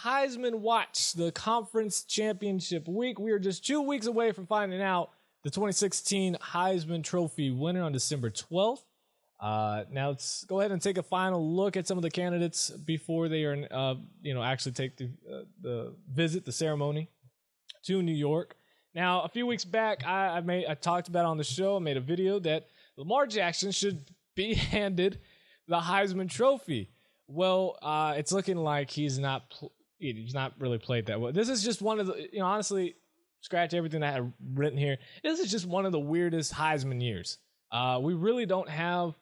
Heisman Watch, the conference championship week. We are just 2 weeks away from finding out the 2016 Heisman Trophy winner on December 12th. Now let's go ahead and take a final look at some of the candidates before they are, actually take the visit, the ceremony to New York. Now, a few weeks back, I talked about on the show, I made a video that Lamar Jackson should be handed the Heisman Trophy. Well, it's looking like he's not really played that well. This is just one of the, honestly, scratch everything I had written here. This is just one of the weirdest Heisman years. We really don't have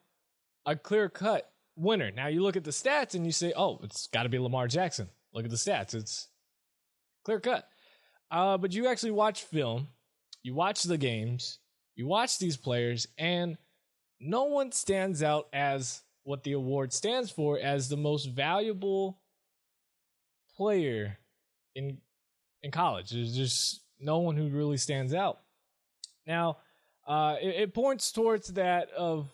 a clear-cut winner. Now, you look at the stats and you say, oh, it's got to be Lamar Jackson. Look at the stats. It's clear-cut. But you actually watch film, you watch the games, you watch these players, and no one stands out as what the award stands for, as the most valuable player in college. There's just no one who really stands out. Now, it points towards that of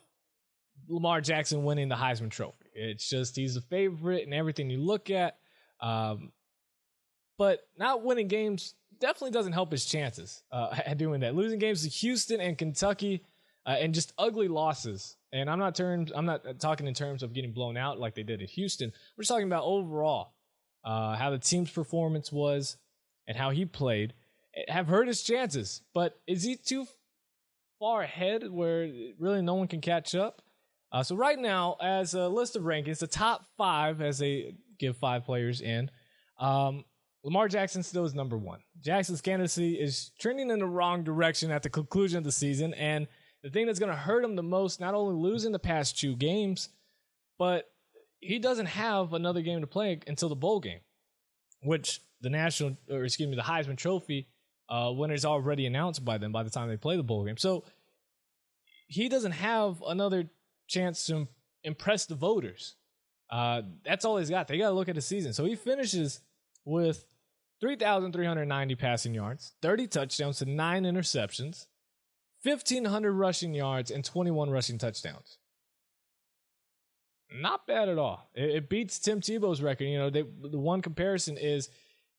Lamar Jackson winning the Heisman Trophy. It's just he's a favorite in everything you look at. But not winning games definitely doesn't help his chances at doing that. Losing games to Houston and Kentucky and just ugly losses. And I'm not talking in terms of getting blown out like they did at Houston. We're just talking about overall how the team's performance was and how he played have hurt his chances. But is he too far ahead where really no one can catch up? So right now, as a list of rankings, the top 5, as they give 5 players in, Lamar Jackson still is number 1. Jackson's candidacy is trending in the wrong direction at the conclusion of the season, and the thing that's going to hurt him the most, not only losing the past 2 games, but he doesn't have another game to play until the bowl game, which the Heisman Trophy winner is already announced by them by the time they play the bowl game. So he doesn't have another chance to impress the voters. That's all he's got. They got to look at the season. So he finishes with 3,390 passing yards, 30 touchdowns to 9 interceptions, 1,500 rushing yards, and 21 rushing touchdowns. Not bad at all. It beats Tim Tebow's record. The one comparison is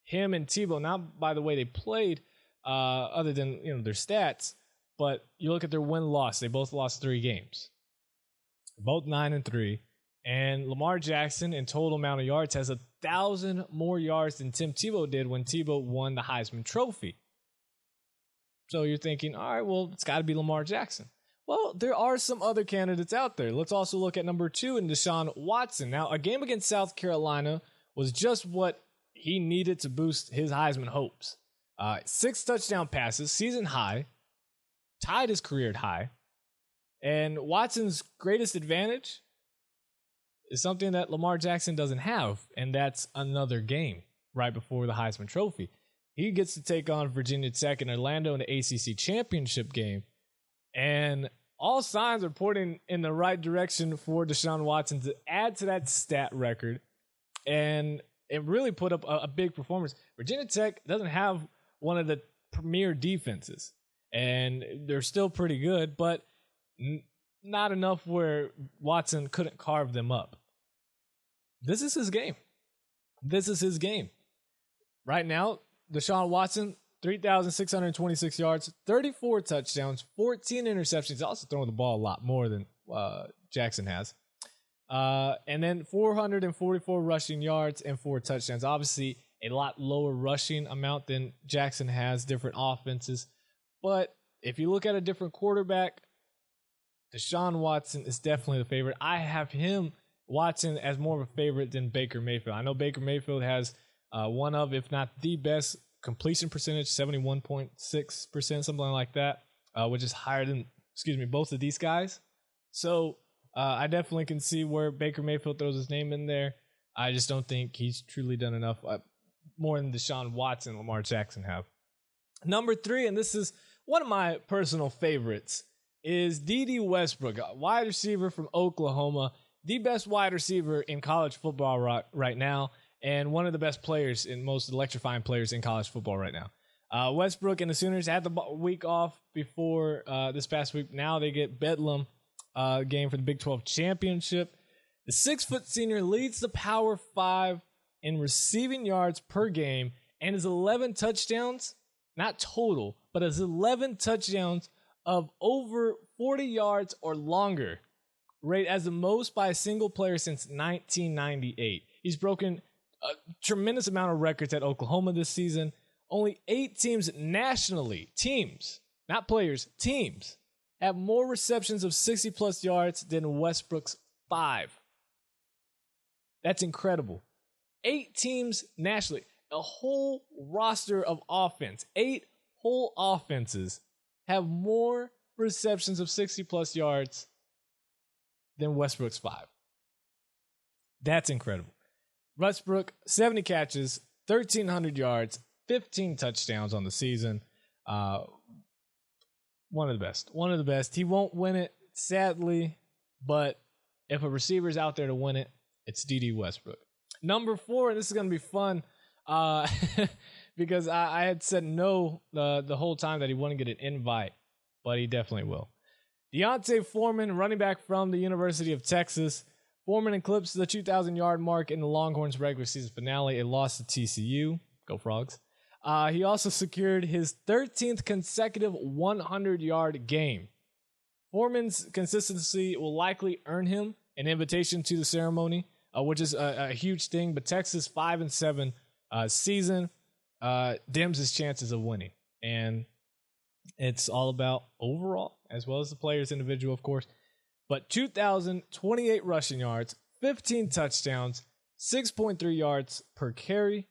him and Tebow, not by the way they played, other than their stats, but you look at their win-loss. They both lost 3 games, both 9-3, and Lamar Jackson in total amount of yards has 1,000 more yards than Tim Tebow did when Tebow won the Heisman Trophy. So you're thinking, all right, well, it's got to be Lamar Jackson. Well, there are some other candidates out there. Let's also look at number 2 in Deshaun Watson. Now, a game against South Carolina was just what he needed to boost his Heisman hopes. 6 touchdown passes, season high, tied his career high. And Watson's greatest advantage is something that Lamar Jackson doesn't have, and that's another game right before the Heisman Trophy. He gets to take on Virginia Tech and Orlando in the ACC championship game, and all signs are pointing in the right direction for Deshaun Watson to add to that stat record, and it really put up a big performance. Virginia Tech doesn't have one of the premier defenses, and they're still pretty good, but not enough where Watson couldn't carve them up. This is his game. This is his game. Right now, Deshaun Watson, 3,626 yards, 34 touchdowns, 14 interceptions. He's also throwing the ball a lot more than Jackson has. And then 444 rushing yards and 4 touchdowns. Obviously, a lot lower rushing amount than Jackson has, different offenses. But if you look at a different quarterback, Deshaun Watson is definitely the favorite. I have Watson, as more of a favorite than Baker Mayfield. I know Baker Mayfield has one of, if not the best completion percentage, 71.6%, something like that, which is higher than, both of these guys. So I definitely can see where Baker Mayfield throws his name in there. I just don't think he's truly done enough, more than Deshaun Watson and Lamar Jackson have. Number 3, and this is one of my personal favorites, is Dede Westbrook, a wide receiver from Oklahoma, the best wide receiver in college football right now, and one of the best players and most electrifying players in college football right now. Westbrook and the Sooners had the week off before this past week. Now they get Bedlam game for the Big 12 championship. The 6-foot senior leads the Power 5 in receiving yards per game, and his 11 touchdowns, not total, but his 11 touchdowns of over 40 yards or longer, rate as the most by a single player since 1998. He's broken a tremendous amount of records at Oklahoma this season. Only 8 teams nationally, teams, not players, teams, have more receptions of 60-plus yards than Westbrook's 5. That's incredible. 8 teams nationally, a whole roster of offense, 8 whole offenses have more receptions of 60-plus yards than Westbrook's 5. That's incredible. Westbrook, 70 catches, 1,300 yards, 15 touchdowns on the season. One of the best. One of the best. He won't win it, sadly, but if a receiver's out there to win it, it's Dede Westbrook. Number 4, and this is going to be fun, because I had said no the whole time that he wouldn't get an invite, but he definitely will. D'Onta Foreman, running back from the University of Texas. Foreman eclipsed the 2,000-yard mark in the Longhorns' regular season finale. It lost to TCU. Go Frogs. He also secured his 13th consecutive 100-yard game. Foreman's consistency will likely earn him an invitation to the ceremony, which is a huge thing. But Texas' 5-7 season dims his chances of winning. And it's all about overall, as well as the player's individual, of course. But 2,028 rushing yards, 15 touchdowns, 6.3 yards per carry.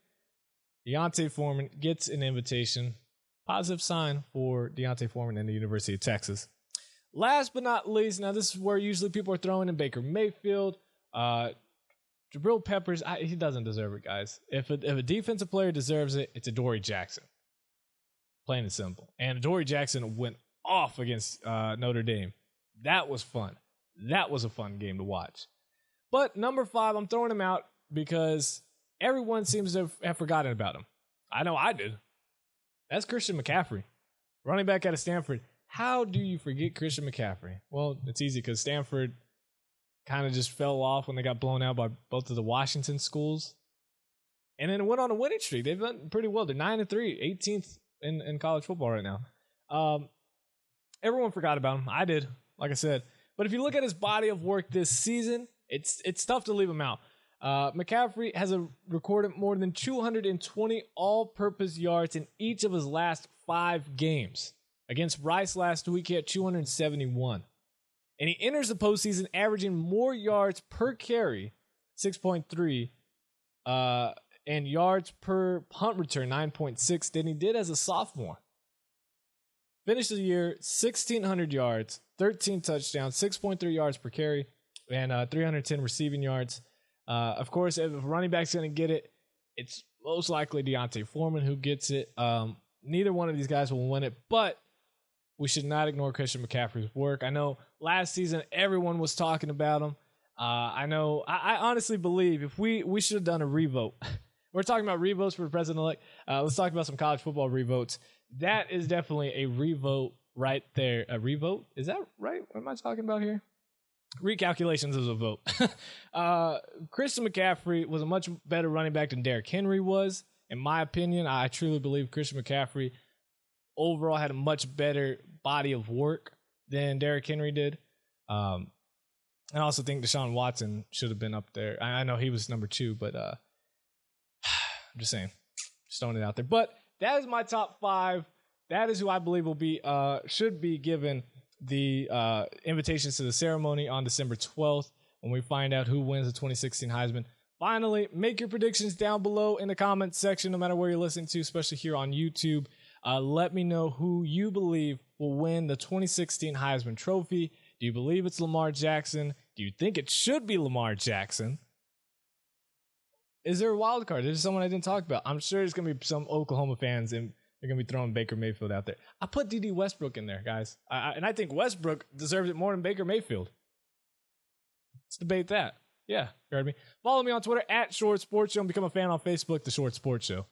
D'Onta Foreman gets an invitation. Positive sign for D'Onta Foreman and the University of Texas. Last but not least, now this is where usually people are throwing in Baker Mayfield. Jabril Peppers, he doesn't deserve it, guys. If a defensive player deserves it, it's Adoree Jackson. Plain and simple. And Adoree Jackson went off against Notre Dame. That was fun. That was a fun game to watch. But number 5, I'm throwing him out because everyone seems to have forgotten about him. I know I did. That's Christian McCaffrey, running back out of Stanford. How do you forget Christian McCaffrey? Well, it's easy because Stanford kind of just fell off when they got blown out by both of the Washington schools. And then went on a winning streak. They've done pretty well. They're 9-3, 18th in college football right now. Everyone forgot about him. I did, like I said. But if you look at his body of work this season, it's tough to leave him out. McCaffrey has recorded more than 220 all-purpose yards in each of his last 5 games. Against Rice last week, he had 271. And he enters the postseason averaging more yards per carry, 6.3, and yards per punt return, 9.6, than he did as a sophomore. Finished the year 1,600 yards, 13 touchdowns, 6.3 yards per carry, and 310 receiving yards. Of course, if a running back's going to get it, it's most likely D'Onta Foreman who gets it. Neither one of these guys will win it, but we should not ignore Christian McCaffrey's work. I know last season everyone was talking about him. I honestly believe if we should have done a revote. We're talking about revotes for president-elect. Let's talk about some college football revotes. That is definitely a revote right there. A revote? Is that right? What am I talking about here? Recalculations is a vote. Christian McCaffrey was a much better running back than Derrick Henry was. In my opinion, I truly believe Christian McCaffrey overall had a much better body of work than Derrick Henry did. I also think Deshaun Watson should have been up there. I know he was number 2, but I'm just saying, just throwing it out there. But that is my top 5. That is who I believe will be should be given the invitations to the ceremony on December 12th when we find out who wins the 2016 Heisman. Finally, make your predictions down below in the comments section, no matter where you're listening to, especially here on YouTube. Let me know who you believe will win the 2016 Heisman Trophy. Do you believe it's Lamar Jackson? Do you think it should be Lamar Jackson? Is there a wild card? Is there someone I didn't talk about? I'm sure there's going to be some Oklahoma fans and they're going to be throwing Baker Mayfield out there. I put Dede Westbrook in there, guys. And I think Westbrook deserves it more than Baker Mayfield. Let's debate that. Yeah, you heard me. Follow me on Twitter @Short Sports Show and become a fan on Facebook, The Short Sports Show.